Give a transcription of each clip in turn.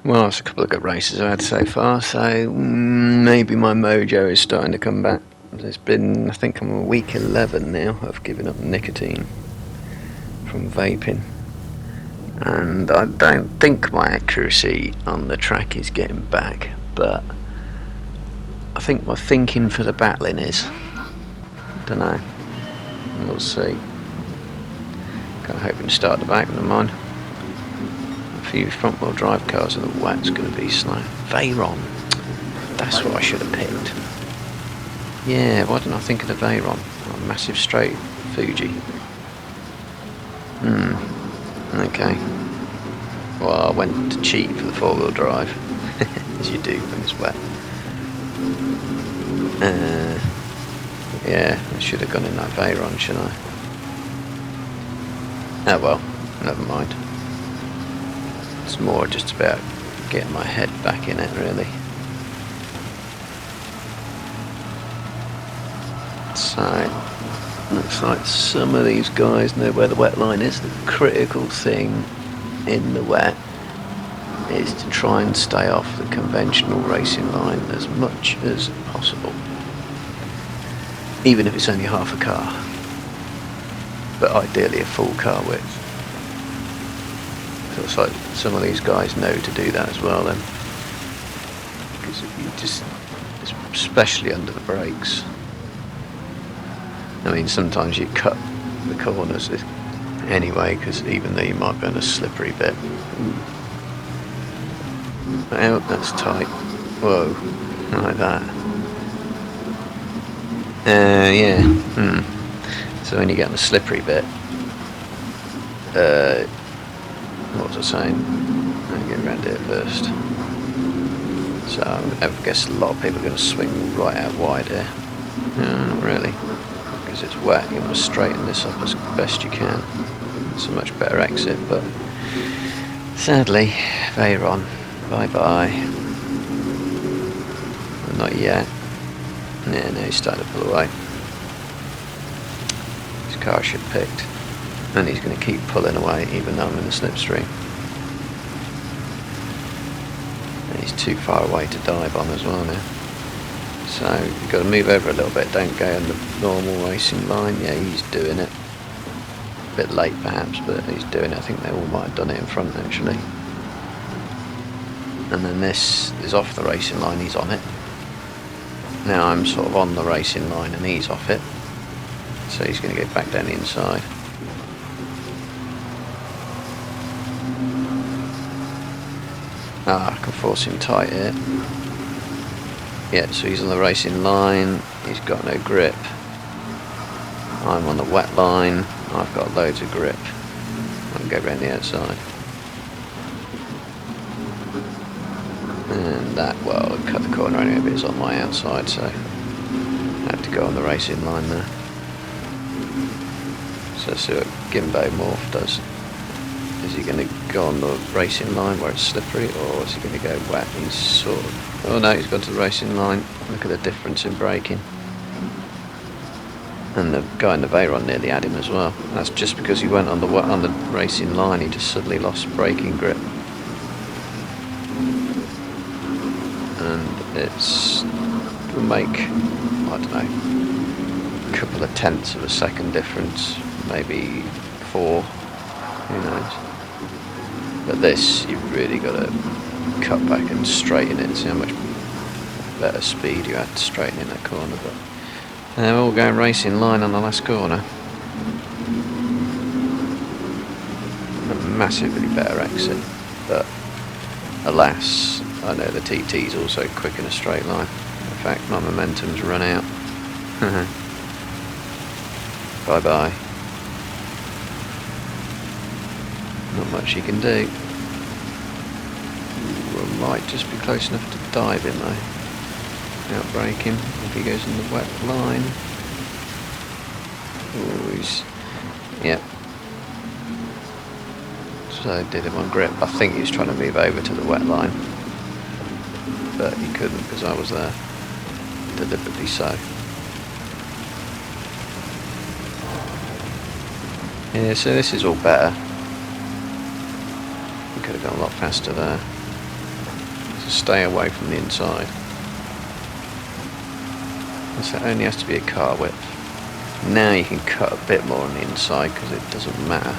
Well, it's a couple of good races I've had so far, so maybe my mojo is starting to come back. It's been, I think I'm on week 11 now of giving up nicotine from vaping. And I don't think my accuracy on the track is getting back, but I think my thinking for the battling is. Don't know. We'll see. Kind of hoping to start the back, never mind. A few front wheel drive cars in the wet's going to be slow. Veyron. That's what I should have picked. Yeah, why didn't I think of the Veyron? Oh, massive straight Fuji. Okay. Well, I went to cheat for the four-wheel drive, as you do when it's wet. Yeah, I should have gone in that Veyron, shouldn't I? Oh well, never mind. It's more just about getting my head back in it, really. So, looks like some of these guys know where the wet line is. The critical thing in the wet is to try and stay off the conventional racing line as much as possible. Even if it's only half a car. But ideally a full car width. So it's like some of these guys know to do that as well then. Because you just, especially under the brakes. I mean, sometimes you cut the corners anyway, because even though you might be on a slippery bit. Oh, that's tight. Whoa, like that. Yeah. So when you get on the slippery bit, what was I saying? Let me get around here first. So I guess a lot of people are going to swing right out wide here. No, not really. Because it's wet, you want to straighten this up as best you can. It's a much better exit, but sadly, Veyron, bye bye. Not yet. Yeah, no, he's starting to pull away. His car should have picked. And he's going to keep pulling away even though I'm in the slipstream. And he's too far away to dive on as well now. So you've got to move over a little bit, don't go on the normal racing line. Yeah, he's doing it. A bit late perhaps, but he's doing it. I think they all might have done it in front actually. And then this is off the racing line, he's on it. Now I'm sort of on the racing line and he's off it. So he's going to go back down the inside. I can force him tight here. Yeah, so he's on the racing line, he's got no grip. I'm on the wet line, I've got loads of grip. I can go around the outside. And that, well, cut the corner anyway, but it's on my outside, so I had to go on the racing line there. So let's see what Gimbo Morph does. Is he going to go on the racing line where it's slippery, or is he going to go wet? He's sort of... Oh no, he's gone to the racing line. Look at the difference in braking. And the guy in the Veyron nearly had him as well. That's just because he went on the racing line, he just suddenly lost braking grip. And it's... will make, I don't know, a couple of tenths of a second difference. Maybe 4, who knows. But this, you've really got to cut back and straighten it, see how much better speed you had to straighten in that corner. But they're all going racing line on the last corner. A massively better exit, but alas, I know the TT's also quick in a straight line. In fact, my momentum's run out. Bye bye. Not much you can do. Ooh, I might just be close enough to dive him though. Outbrake him if he goes in the wet line. Ooh, he's... Yep. So I did him on grip. I think he was trying to move over to the wet line. But he couldn't because I was there. Deliberately so. Yeah, so this is all better. Could have gone a lot faster there. stay away from the inside. So it only has to be a car width. Now you can cut a bit more on the inside because it doesn't matter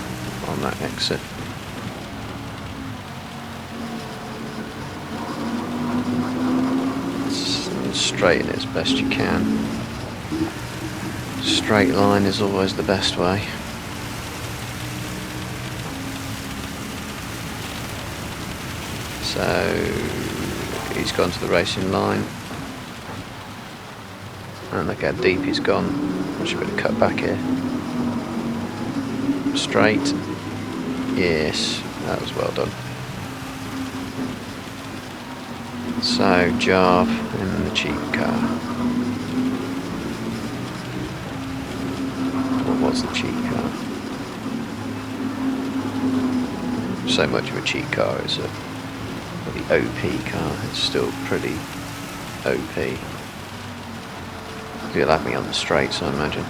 on that exit. Straighten it as best you can. Straight line is always the best way. So he's gone to the racing line. And look how deep he's gone. I should better cut back here. Straight. Yes, that was well done. So, Jarve and the cheap car. What was the cheap car? So much of a cheap car is the OP car. It's still pretty OP. You'll have me on the straights, I imagine.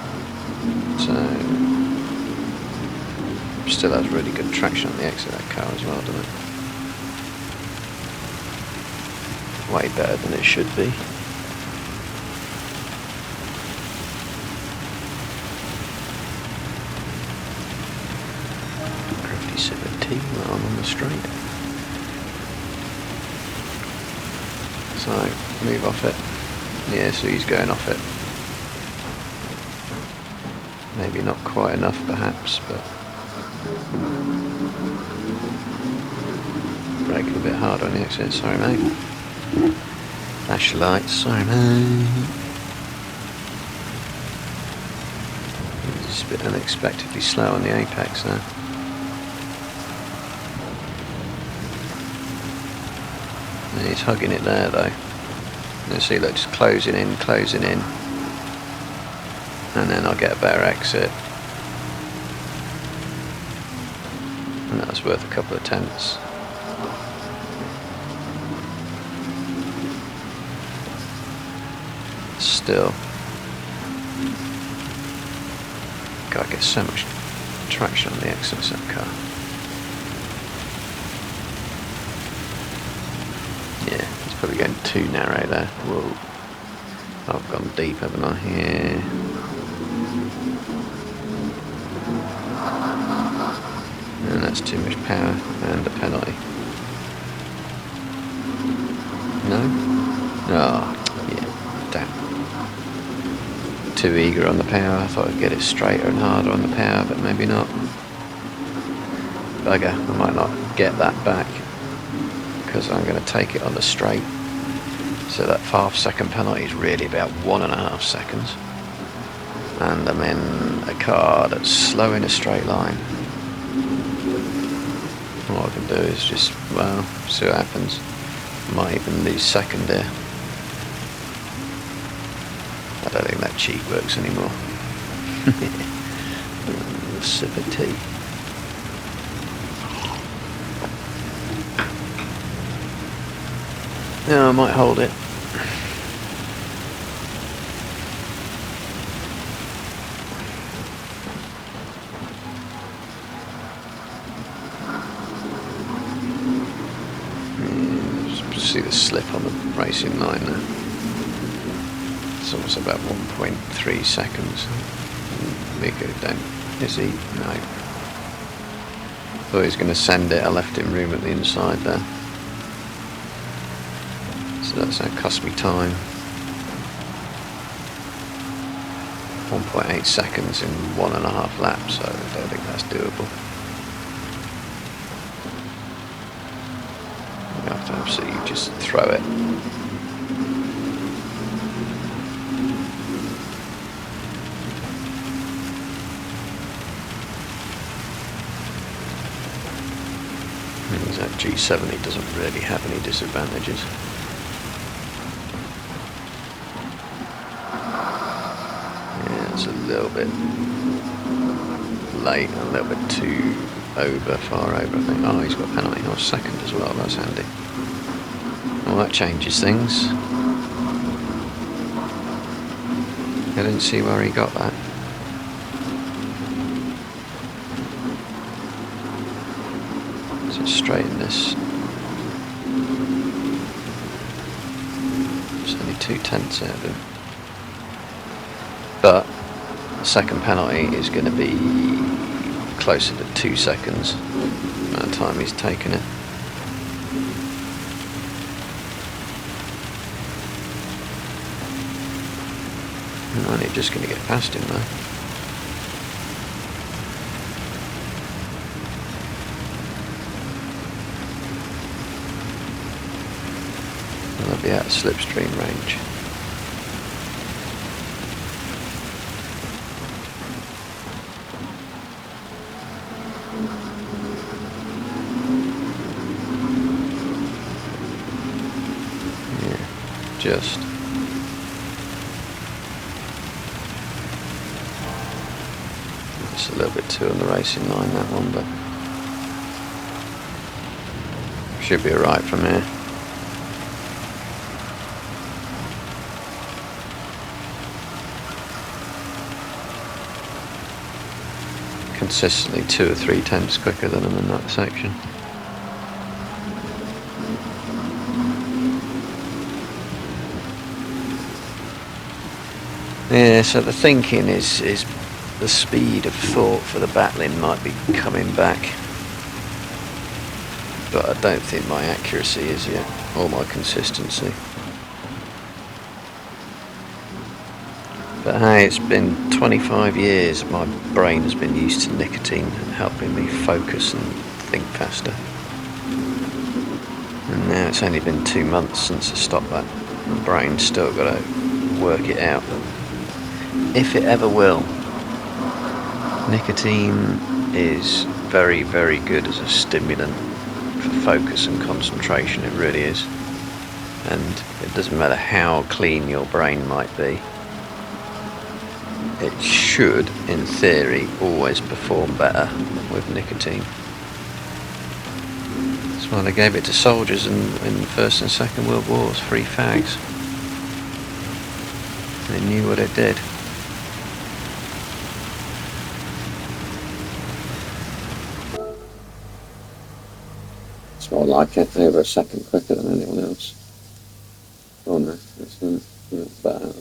So, still has really good traction on the exit of that car as well, doesn't it? Way better than it should be. Crafty sip of tea while I'm on the straight. So, move off it. Yeah, so he's going off it. Maybe not quite enough perhaps, but braking a bit hard on the exit, sorry mate. Flash your lights, sorry mate. Just a bit unexpectedly slow on the apex there. And he's hugging it there though. You see, look, just closing in, and then I'll get a better exit. And that's worth a couple of tenths. Still, God, I get so much traction on the exits of that car. Yeah, it's probably going too narrow there. Whoa. I've gone deep, haven't I? Yeah. And that's too much power and a penalty. No? Oh, yeah, damn. Too eager on the power. I thought I'd get it straighter and harder on the power, but maybe not. Bugger, I might not get that back because I'm going to take it on the straight. So that 5 second penalty is really about 1.5 seconds. And I'm in a car that's slow in a straight line. What I can do is just, well, see what happens. Might even lose second there. I don't think that cheat works anymore. A sip of tea. No, I might hold it. See the slip on the racing line there. It's almost about 1.3 seconds. Miko don't. Is he? No. Thought he was going to send it. I left him room at the inside there. So that's going to cost me time. 1.8 seconds in 1.5 laps, so I don't think that's doable. You have to absolutely just throw it. Means that G70 doesn't really have any disadvantages. Yeah, it's a little bit late, a little bit too far over, I think. Oh, he's got a penalty. Oh, second as well, that's handy. Well, that changes things. I didn't see where he got that. So straighten this. 2/10 out of him. But the second penalty is going to be closer to 2 seconds, the amount of time he's taken it. I'm only just going to get past him though. I'll be out of slipstream range. Yeah, just. It's a little bit too on the racing line, that one, but should be alright from here. Consistently 2 or 3 tenths quicker than him in that section. Yeah, so the thinking is the speed of thought for the battling might be coming back, but I don't think my accuracy is yet, or my consistency. But hey, it's been 25 years my brain has been used to nicotine helping me focus and think faster. And now it's only been 2 months since I stopped that. My brain's still got to work it out. If it ever will. Nicotine is very, very good as a stimulant for focus and concentration, it really is. And it doesn't matter how clean your brain might be, it should, in theory, always perform better with nicotine. That's why they gave it to soldiers in the First and Second World Wars, free fags. They knew what it did. That's what I like it, over a second quicker than anyone else. Oh no, it's better.